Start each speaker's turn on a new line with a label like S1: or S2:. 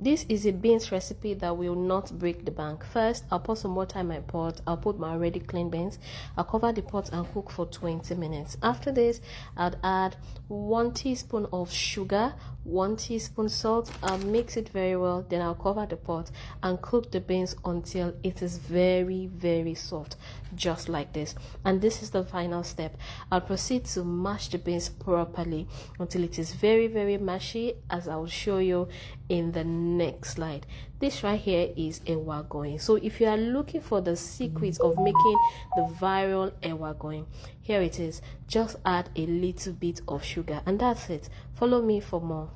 S1: This is a beans recipe that will not break the bank. First, I'll pour some water in my pot. I'll put my already clean beans. I'll cover the pot and cook for 20 minutes. After this, I'll add 1 teaspoon of sugar, 1 teaspoon salt. I'll mix it very well. Then I'll cover the pot and cook the beans until it is very, very soft, just like this. And this is the final step. I'll proceed to mash the beans properly until it is very, very mashy, as I will show you in the next slide. This right here is Agoyin. So if you are looking for the secrets of making the viral Agoyin, here it is. Just add a little bit of sugar and that's it. Follow me for more.